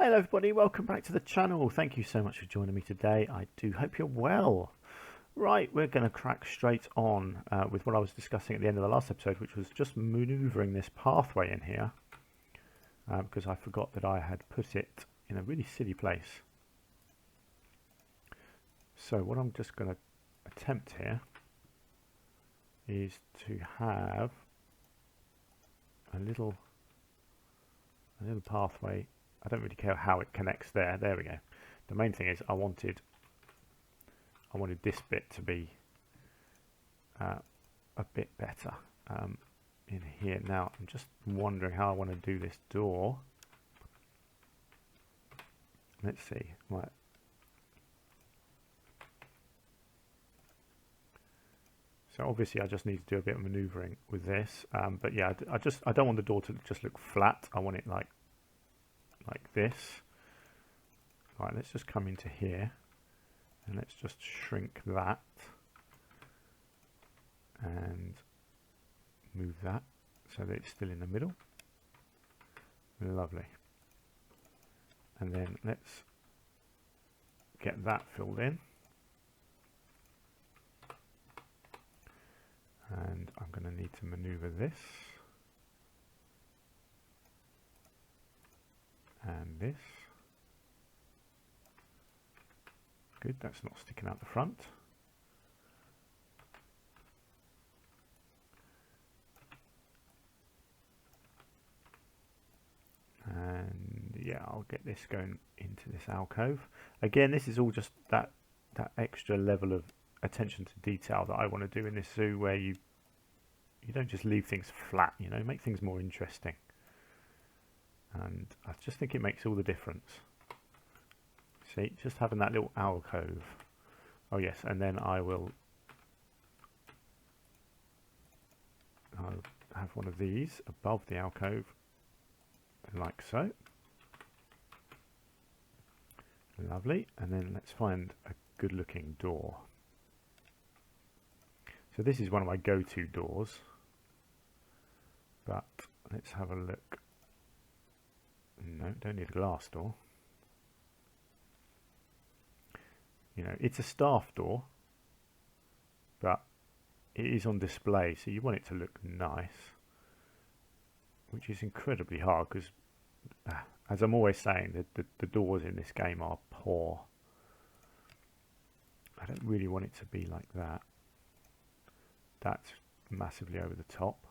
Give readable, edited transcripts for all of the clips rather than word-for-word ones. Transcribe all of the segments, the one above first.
Hello everybody, welcome back to the channel. Thank you so much for joining me today. I do hope you're well. Right, we're going to crack straight on with what I was discussing at the end of the last episode, which was just manoeuvring this pathway in here, because I forgot that I had put it in a really silly place. So what I'm just going to attempt here is to have a little pathway. I don't really care how it connects there. There we go. The main thing is I wanted this bit to be a bit better in here. Now I'm just wondering how I want to do this door. Let's see. Right. So obviously I just need to do a bit of maneuvering with this, but yeah, I don't want the door to just look flat. I want it like this. Right, let's just come into here and let's just shrink that and move that so that it's still in the middle. Lovely. And then let's get that filled in. And I'm going to need to maneuver this and this. Good, that's not sticking out the front. And yeah, I'll get this going into this alcove. Again, this is all just that extra level of attention to detail that I want to do in this zoo, where you don't just leave things flat, you know, make things more interesting. And I just think it makes all the difference. See, just having that little alcove. Oh yes, and then I'll have one of these above the alcove, like so. Lovely. And then let's find a good looking door. So this is one of my go-to doors, but let's have a look. No, don't need a glass door. You know, it's a staff door, but it is on display, so you want it to look nice, which is incredibly hard because, as I'm always saying, the doors in this game are poor. I don't really want it to be like that. That's massively over the top,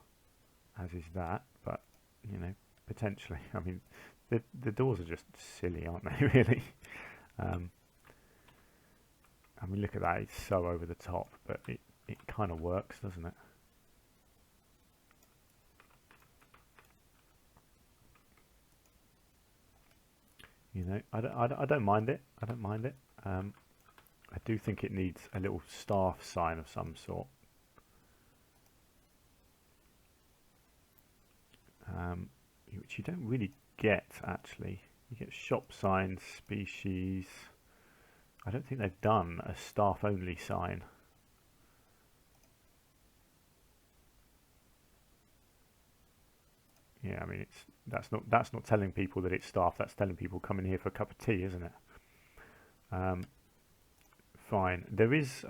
as is that, but, you know, potentially. I mean, the doors are just silly, aren't they, really? I mean, look at that, it's so over the top, but it kind of works, doesn't it? You know, I don't mind it. I don't mind it. I do think it needs a little staff sign of some sort. Which you don't really get, actually. You get shop signs, species. I don't think they've done a staff only sign. Yeah, I mean, that's not telling people that it's staff. That's telling people come in here for a cup of tea, isn't it? Fine. There is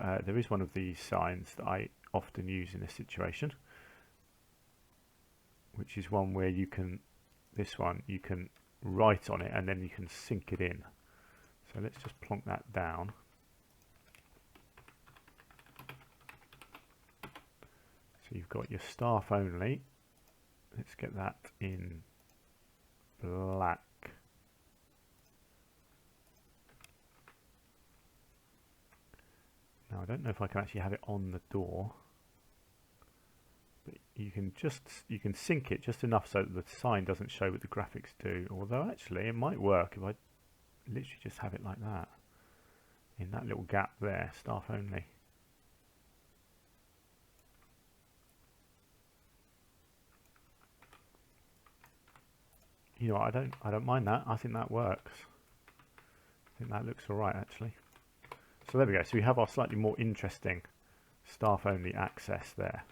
one of these signs that I often use in this situation, which is one where you can, this one, you can write on it and then you can sink it in. So let's just plonk that down. So you've got your staff only. Let's get that in black. Now I don't know if I can actually have it on the door. But you can sink it just enough so that the sign doesn't show what the graphics do. Although actually it might work if I literally just have it like that, in that little gap there, staff only. You know, I don't mind that. I think that works. I think that looks alright, actually. So there we go. So we have our slightly more interesting staff only access there,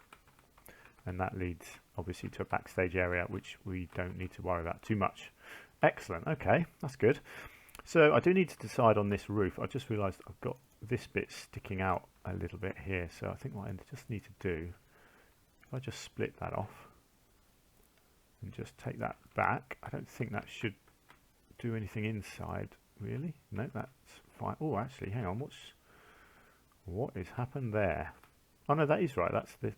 and that leads obviously to a backstage area which we don't need to worry about too much. Excellent. Okay, that's good. So I do need to decide on this roof. I just realised I've got this bit sticking out a little bit here. So I think what I just need to do, if I just split that off and just take that back, I don't think that should do anything inside, really. No, that's fine. Oh, actually, hang on. What has happened there? Oh no, that is right. That's the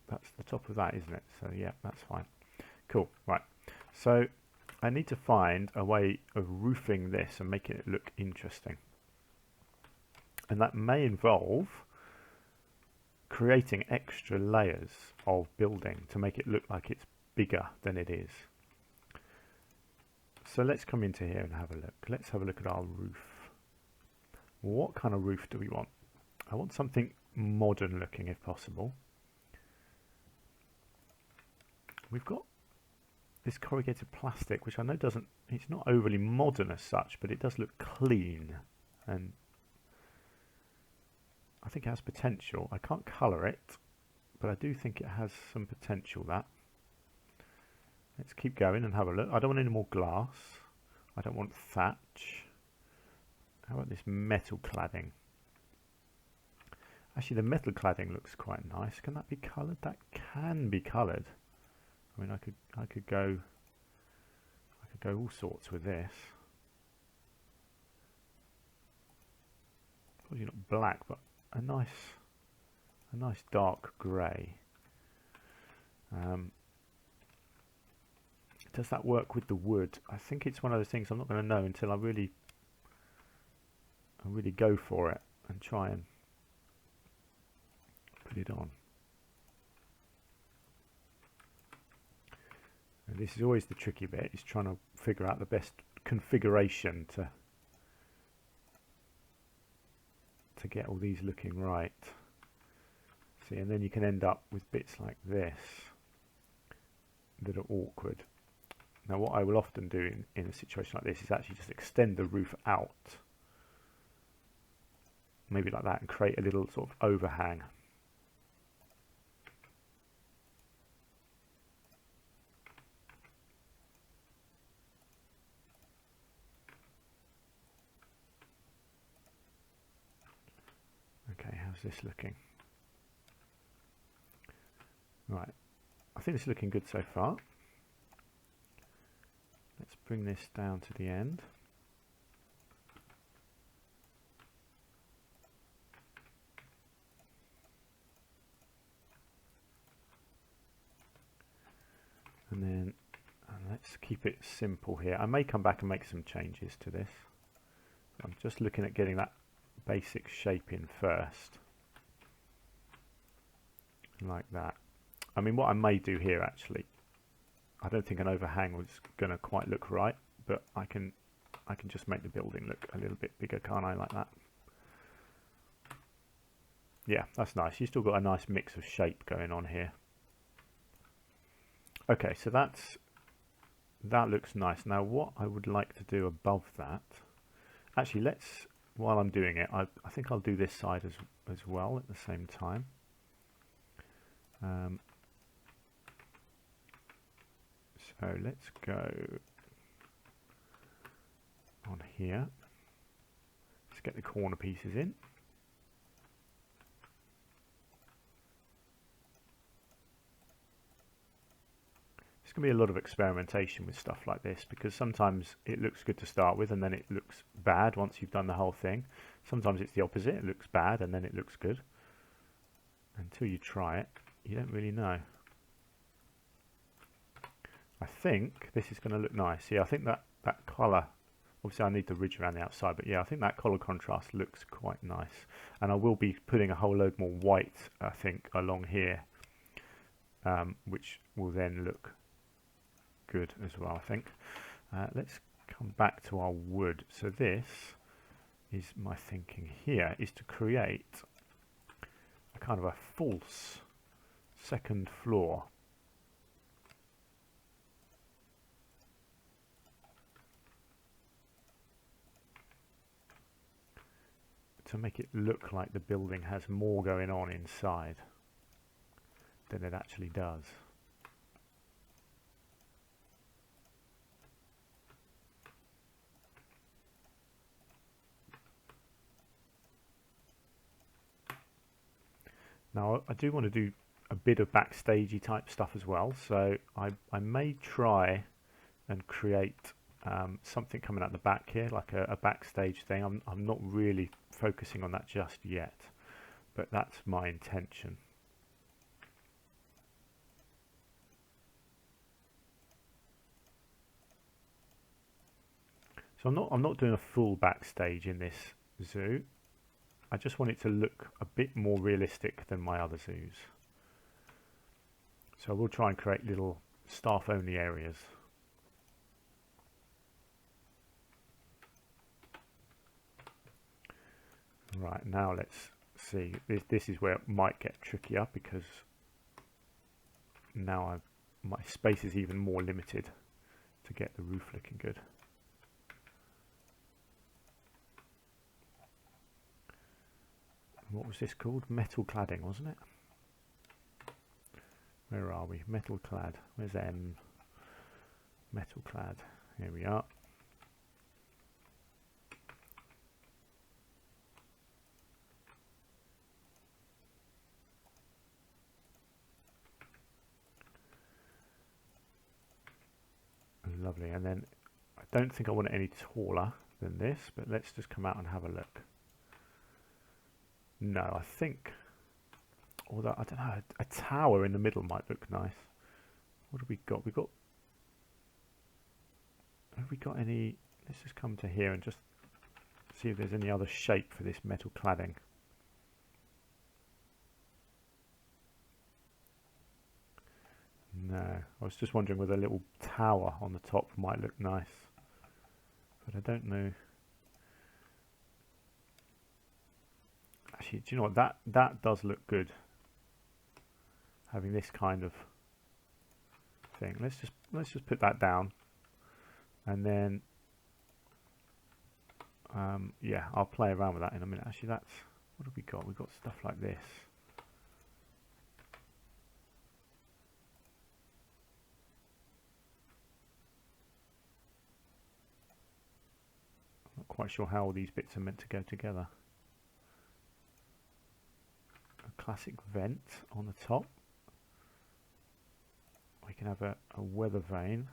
top of that, isn't it? So yeah, that's fine. Cool. Right. So I need to find a way of roofing this and making it look interesting. And that may involve creating extra layers of building to make it look like it's bigger than it is. So let's come into here and have a look. Let's have a look at our roof. What kind of roof do we want? I want something modern looking if possible. We've got this corrugated plastic, which I know it's not overly modern as such, but it does look clean, and I think it has potential. I can't colour it, but I do think it has some potential. That. Let's keep going and have a look. I don't want any more glass. I don't want thatch. How about this metal cladding? Actually, the metal cladding looks quite nice. Can that be coloured? That can be coloured. I mean, I could go all sorts with this. Probably not black, but a nice dark grey. Does that work with the wood? I think it's one of those things I'm not going to know until I really go for it and try and put it on. And this is always the tricky bit, is trying to figure out the best configuration to get all these looking right. See, and then you can end up with bits like this that are awkward. Now what I will often do in a situation like this is actually just extend the roof out, maybe like that, and create a little sort of overhang. Okay, how's this looking? Right, I think it's looking good so far. Let's bring this down to the end. And then let's keep it simple here. I may come back and make some changes to this. I'm just looking at getting that basic shape in first. Like that. I mean, what I may do here actually, I don't think an overhang was going to quite look right, but I can just make the building look a little bit bigger, can't I, like that? Yeah, that's nice. You've still got a nice mix of shape going on here. Okay, so that looks nice. Now what I would like to do above that, actually while I'm doing it, I think I'll do this side as well at the same time. So let's go on here. Let's get the corner pieces in. There's going to be a lot of experimentation with stuff like this, because sometimes it looks good to start with and then it looks bad once you've done the whole thing. Sometimes it's the opposite, it looks bad and then it looks good. Until you try it, you don't really know. I think this is going to look nice. Yeah, I think that colour, obviously I need the ridge around the outside, but yeah, I think that colour contrast looks quite nice. And I will be putting a whole load more white, I think, along here, which will then look good as well, I think. Let's come back to our wood. So this is my thinking here, is to create a kind of a false second floor. To make it look like the building has more going on inside than it actually does. Now I do want to do a bit of backstagey type stuff as well, so I may try and create something coming out the back here, like a backstage thing. I'm not really focusing on that just yet, but that's my intention. So I'm not doing a full backstage in this zoo. I just want it to look a bit more realistic than my other zoos. So we'll try and create little staff only areas. Right, now let's see. This is where it might get trickier, because now my space is even more limited to get the roof looking good. What was this called? Metal cladding, wasn't it? Where are we? Metal clad. Where's M? Metal clad. Here we are. Lovely. And then I don't think I want it any taller than this, but let's just come out and have a look. No, I think, although I don't know, a tower in the middle might look nice. What have we got? Have we got any? Let's just come to here and just see if there's any other shape for this metal cladding. No, I was just wondering whether a little tower on the top might look nice, but I don't know. Actually, do you know what? That does look good. Having this kind of thing. Let's just put that down, and then yeah, I'll play around with that in a minute. Actually, that's, what have we got? We've got stuff like this. I'm not quite sure how all these bits are meant to go together. A classic vent on the top. We can have a weather vane.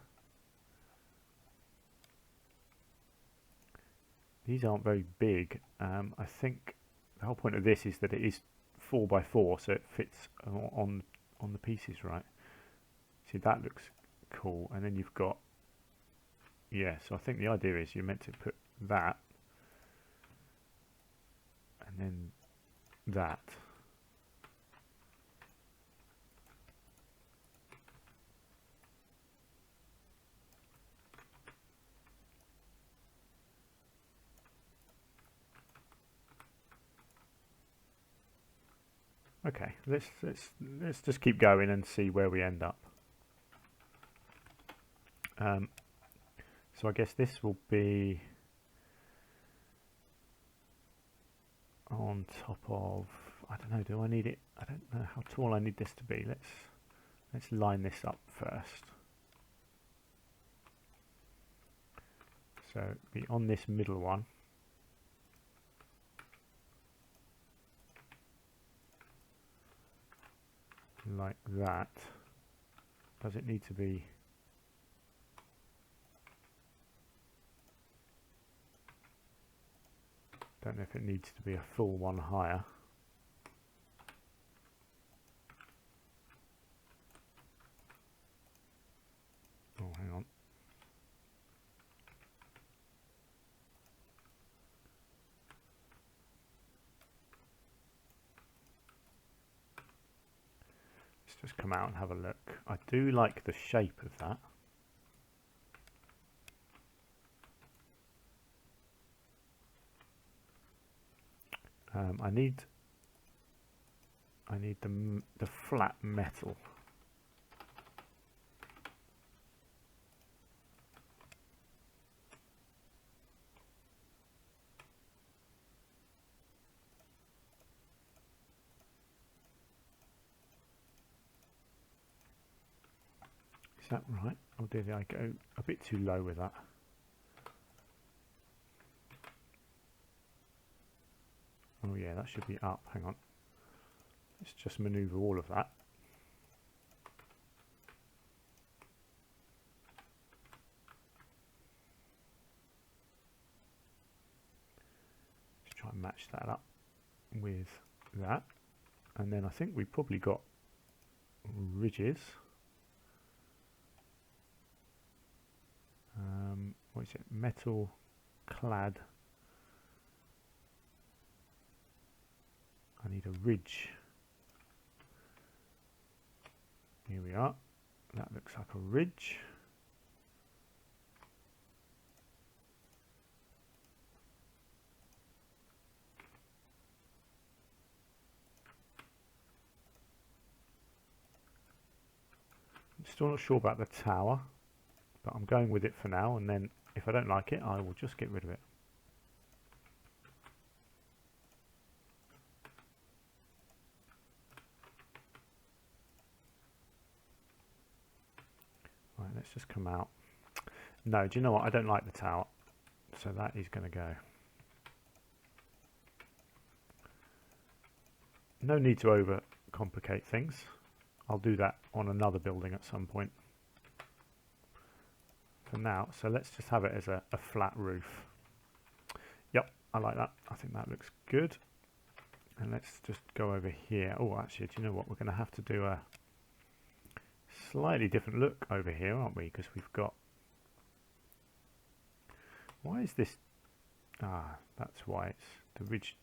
These aren't very big. I think the whole point of this is that it is 4 by 4, so it fits on the pieces, right? See, that looks cool. And then you've got, yeah, so I think the idea is you're meant to put that and then that. Okay, let's just keep going and see where we end up. So I guess this will be on top of, I don't know, do I need it? I don't know how tall I need this to be. Let's line this up first. So be on this middle one. Like that. Does it need to be? Don't know if it needs to be a full one higher. Oh, hang on. Let's just come out and have a look. I do like the shape of that. I need the flat metal. Is that right? Or did I go a bit too low with that? Oh yeah, that should be up. Hang on. Let's just maneuver all of that. Let's try and match that up with that. And then I think we've probably got ridges. What is it? Metal clad. I need a ridge. Here we are. That looks like a ridge. I'm still not sure about the tower, but I'm going with it for now, and then if I don't like it, I will just get rid of it. Right, let's just come out. No, do you know what? I don't like the tower, so that is going to go. No need to over complicate things. I'll do that on another building at some point. For now, so let's just have it as a flat roof. Yep, I like that. I think that looks good. And let's just go over here. Oh, actually, do you know what? We're going to have to do a slightly different look over here, aren't we? Because we've got... Why is this... Ah, that's why it's... The ridge,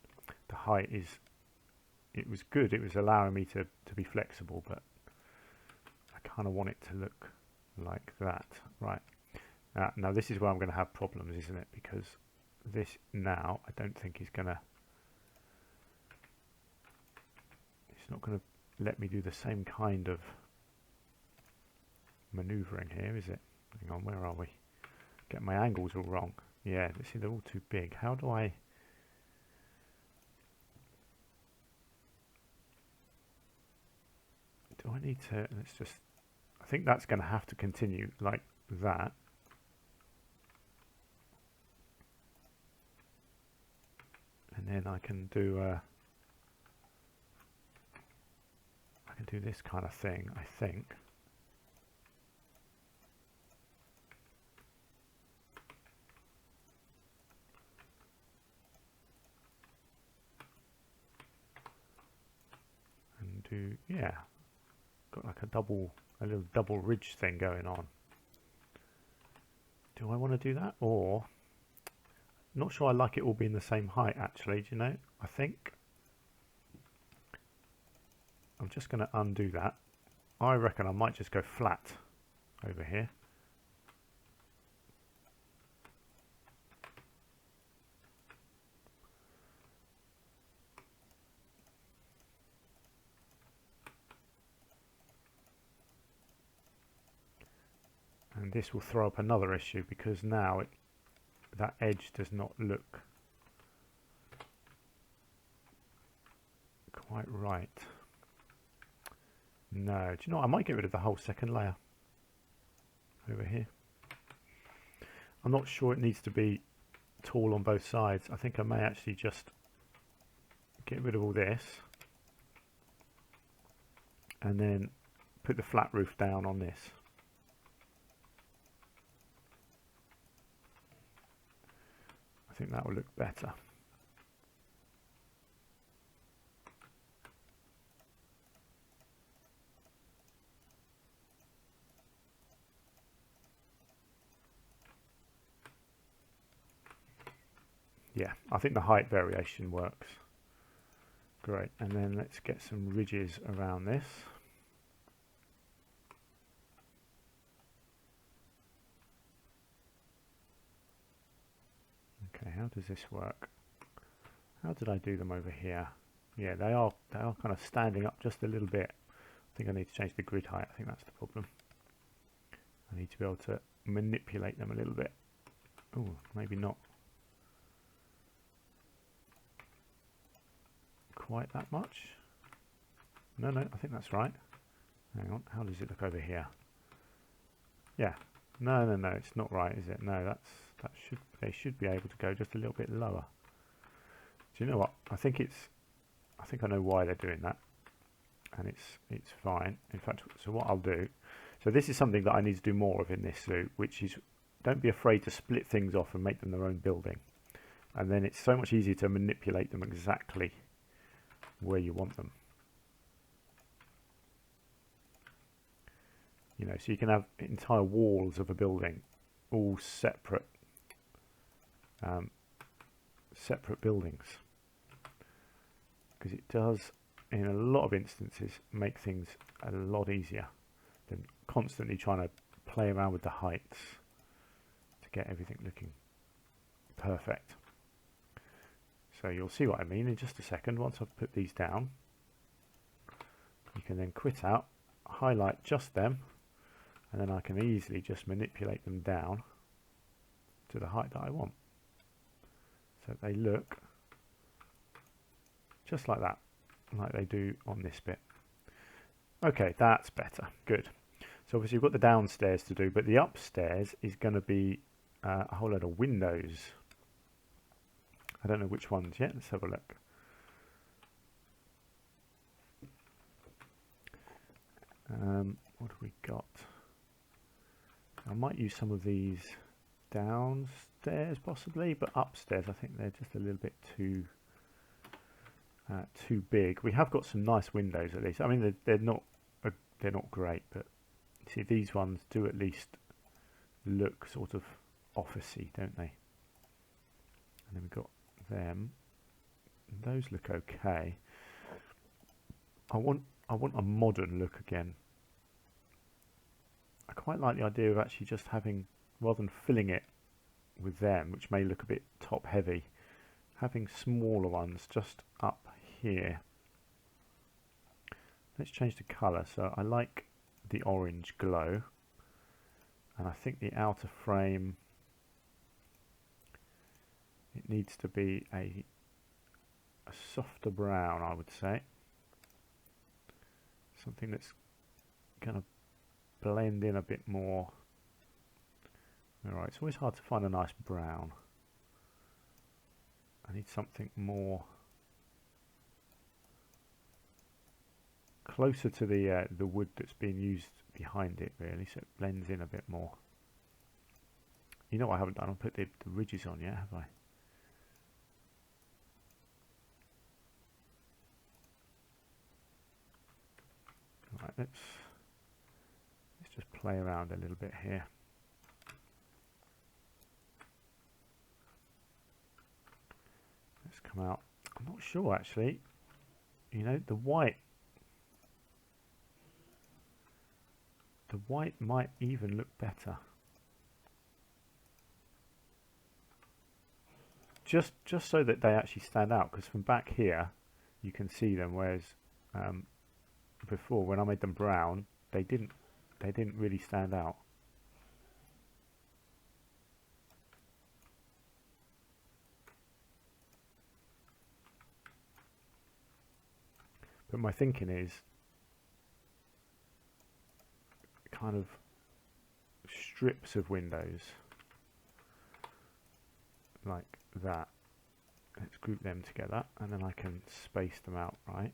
the height is... It was good. It was allowing me to be flexible, but I kind of want it to look like that. Right. Now this is where I'm going to have problems, isn't it? Because this now I don't think is going to... It's not going to let me do the same kind of manoeuvring here, is it? Hang on, where are we? Get my angles all wrong. Yeah, see, they're all too big. How do I... Do I need to... Let's just... I think that's going to have to continue like that. And then I can do this kind of thing, I think. And do, yeah, got like a little double ridge thing going on. Do I want to do that, or... Not sure I like it all being the same height, actually, do you know? I think I'm just going to undo that. I reckon I might just go flat over here. And this will throw up another issue, because now that edge does not look quite right. No, do you know what? I might get rid of the whole second layer over here. I'm not sure it needs to be tall on both sides. I think I may actually just get rid of all this and then put the flat roof down on this. I think that will look better. Yeah, I think the height variation works. Great, and then let's get some ridges around this. Okay, how does this work? How did I do them over here? Yeah, they are kind of standing up just a little bit. I think I need to change the grid height. I think that's the problem. I need to be able to manipulate them a little bit. Oh, maybe not quite that much. No, I think that's right. Hang on, how does it look over here? Yeah, no, it's not right, is it? No, they should be able to go just a little bit lower. Do you know what? I think I know why they're doing that. and it's fine. In fact, so what I'll do, so this is something that I need to do more of in this zoo, which is don't be afraid to split things off and make them their own building, and then it's so much easier to manipulate them exactly where you want them. You know, so you can have entire walls of a building, all separate buildings, because it does, in a lot of instances, make things a lot easier than constantly trying to play around with the heights to get everything looking perfect. So you'll see what I mean in just a second. Once I've put these down, you can then quit out, highlight just them, and then I can easily just manipulate them down to the height that I want, so they look just like that, like they do on this bit. Okay, that's better. Good. So obviously you've got the downstairs to do, but the upstairs is going to be a whole load of windows. I don't know which ones yet. Let's have a look. What have we got? I might use some of these downstairs possibly, but upstairs I think they're just a little bit too big. We have got some nice windows at least. I mean, they're not great, but see, these ones do at least look sort of officey, don't they? And then we've got them. Those look okay. I want a modern look again. I quite like the idea of actually just having, rather than filling it with them, which may look a bit top heavy, having smaller ones just up here. Let's change the colour. So I like the orange glow, and I think the outer frame, it needs to be a softer brown, I would say. Something that's going to blend in a bit more. Alright, it's always hard to find a nice brown. I need something more closer to the wood that's being used behind it, really, so it blends in a bit more. You know what I haven't done? I'll put the ridges on yet, have I? Right, let's just play around a little bit here. Let's come out. I'm not sure actually. You know, the white might even look better. Just so that they actually stand out, because from back here you can see them, whereas before when I made them brown, they didn't really stand out. But my thinking is kind of strips of windows like that. Let's group them together, and then I can space them out, right?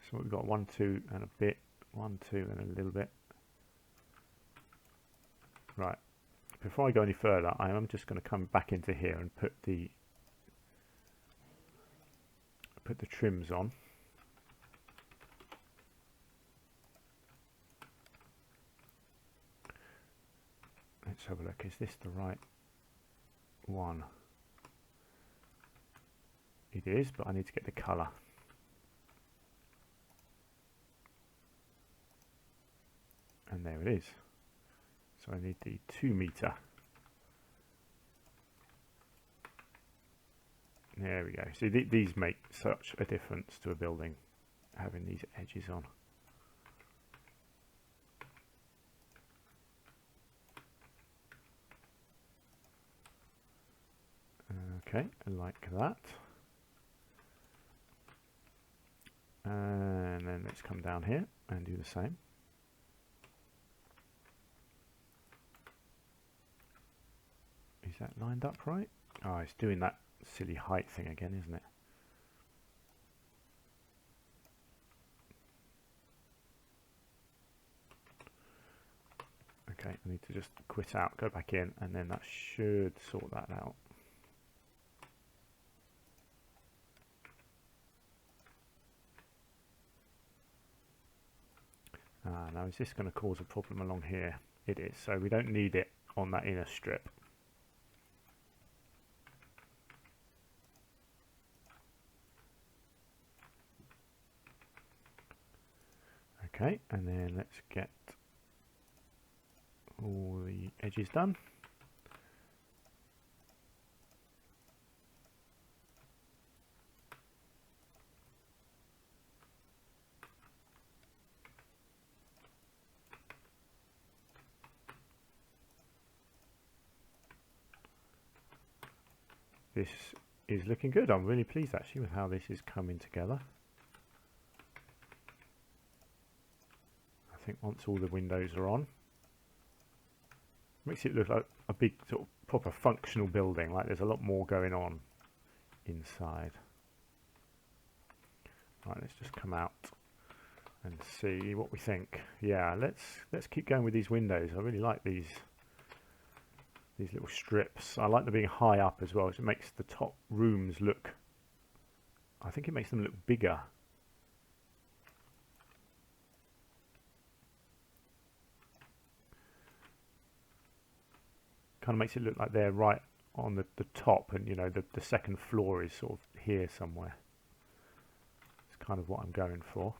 So we've got 1, 2 and a bit, 1, 2 and a little bit. Right. Before I go any further, I am just going to come back into here and put the trims on. Let's have a look. Is this the right one? It is, but I need to get the colour. And there it is. So I need the 2 meter. There we go. See, these make such a difference to a building, having these edges on. Okay, like that. And then let's come down here and do the same. Is that lined up right? Oh, it's doing that silly height thing again, isn't it? Okay, I need to just quit out, go back in, and then that should sort that out. Now is this going to cause a problem along here? It is, so we don't need it on that inner strip. Okay, and then let's get all the edges done. This is looking good. I'm really pleased actually with how this is coming together. I think once all the windows are on, makes it look like a big sort of proper functional building, like there's a lot more going on inside. Right, let's just come out and see what we think. Yeah, let's keep going with these windows. I really like these little strips. I like them being high up as well, so it makes the top rooms look, I think it makes them look bigger. Kind of makes it look like they're right on the top, and you know the second floor is sort of here somewhere. It's kind of what I'm going for.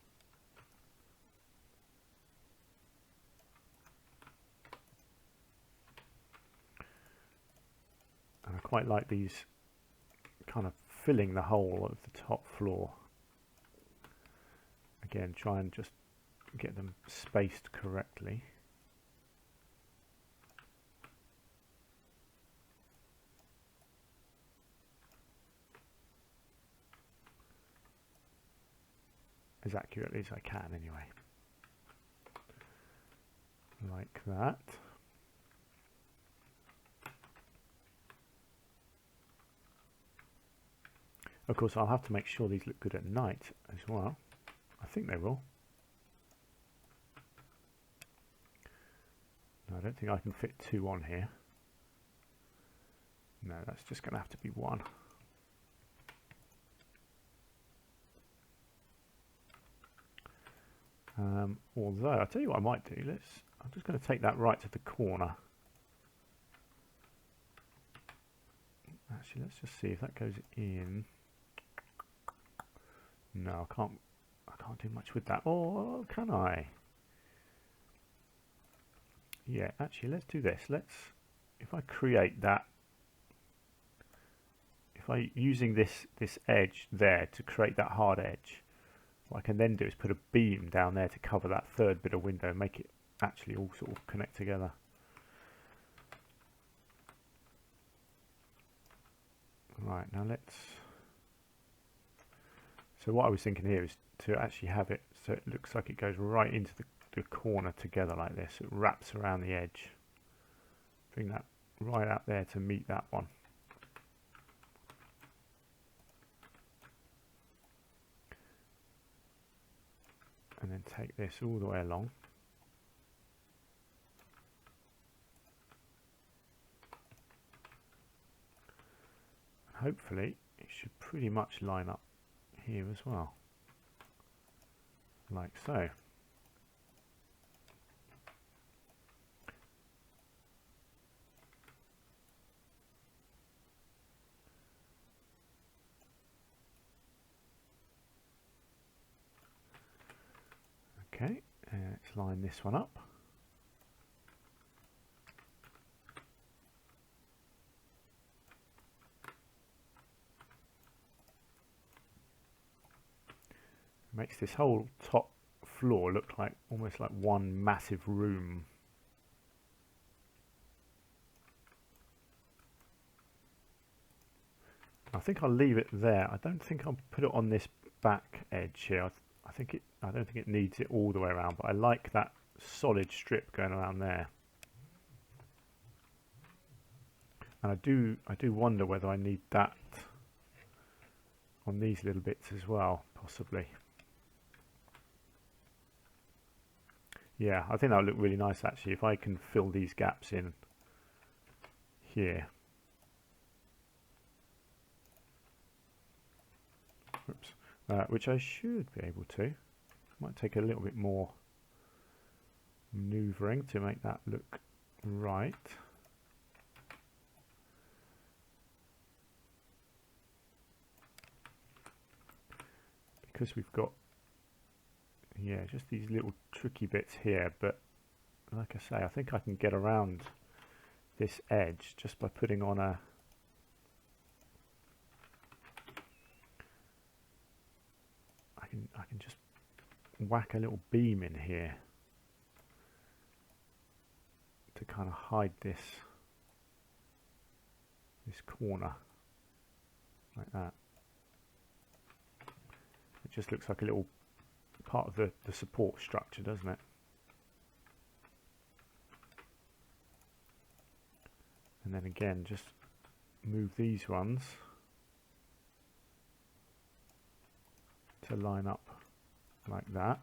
And I quite like these kind of filling the whole of the top floor. Again, try and just get them spaced correctly. As accurately as I can anyway. Like that. Of course, I'll have to make sure these look good at night as well. I think they will. No, I don't think I can fit two on here. No, that's just going to have to be one. Although, I'll tell you what I might do. I'm just going to take that right to the corner. Actually, let's just see if that goes in. No, I can't do much with that. Or can I? Yeah, actually, let's do this. If I create that, if I using this edge there to create that hard edge, what I can then do is put a beam down there to cover that third bit of window and make it actually all sort of connect together. Right, now so what I was thinking here is to actually have it so it looks like it goes right into the corner together like this. It wraps around the edge. Bring that right out there to meet that one. And then take this all the way along. And hopefully it should pretty much line up here as well. Like so. Okay, let's line this one up. Makes this whole top floor look like almost like one massive room. I think I'll leave it there. I don't think I'll put it on this back edge here. I don't think it needs it all the way around, but I like that solid strip going around there. And I do wonder whether I need that on these little bits as well, possibly. Yeah, I think that would look really nice actually if I can fill these gaps in here. Oops. Which I should be able to. Might take a little bit more maneuvering to make that look right. Because we've got, yeah, just these little tricky bits here, but like I say, I think I can get around this edge just by putting on a I can just whack a little beam in here to kind of hide this corner like that. It just looks like a little part of the support structure, doesn't it? And then again, just move these ones to line up like that.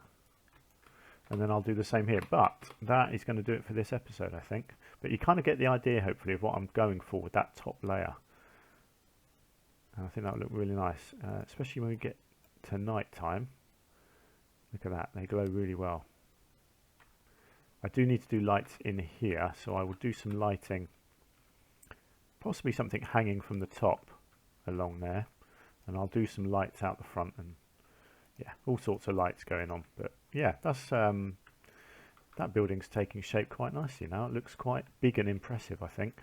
And then I'll do the same here. But that is going to do it for this episode, I think. But you kind of get the idea, hopefully, of what I'm going for with that top layer. And I think that will look really nice, especially when we get to night time. Look at that, they glow really well. I do need to do lights in here, so I will do some lighting. Possibly something hanging from the top along there. And I'll do some lights out the front and yeah, all sorts of lights going on. But yeah, that's that building's taking shape quite nicely now. It looks quite big and impressive, I think.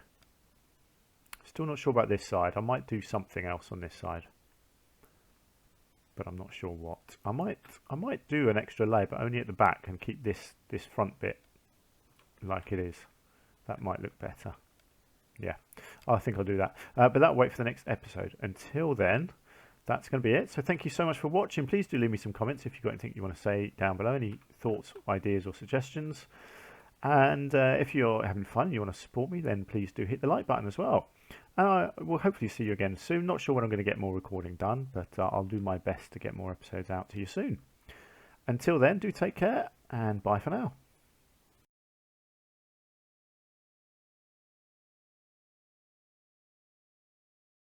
Still not sure about this side. I might do something else on this side, but I'm not sure what. I might do an extra layer, but only at the back, and keep this front bit like it is. That might look better. Yeah, I think I'll do that. But that'll wait for the next episode. Until then, that's going to be it. So thank you so much for watching. Please do leave me some comments if you've got anything you want to say down below, any thoughts, ideas or suggestions. And if you're having fun and you want to support me, then please do hit the like button as well. And I will hopefully see you again soon. Not sure when I'm going to get more recording done, but I'll do my best to get more episodes out to you soon. Until then, do take care and bye for now.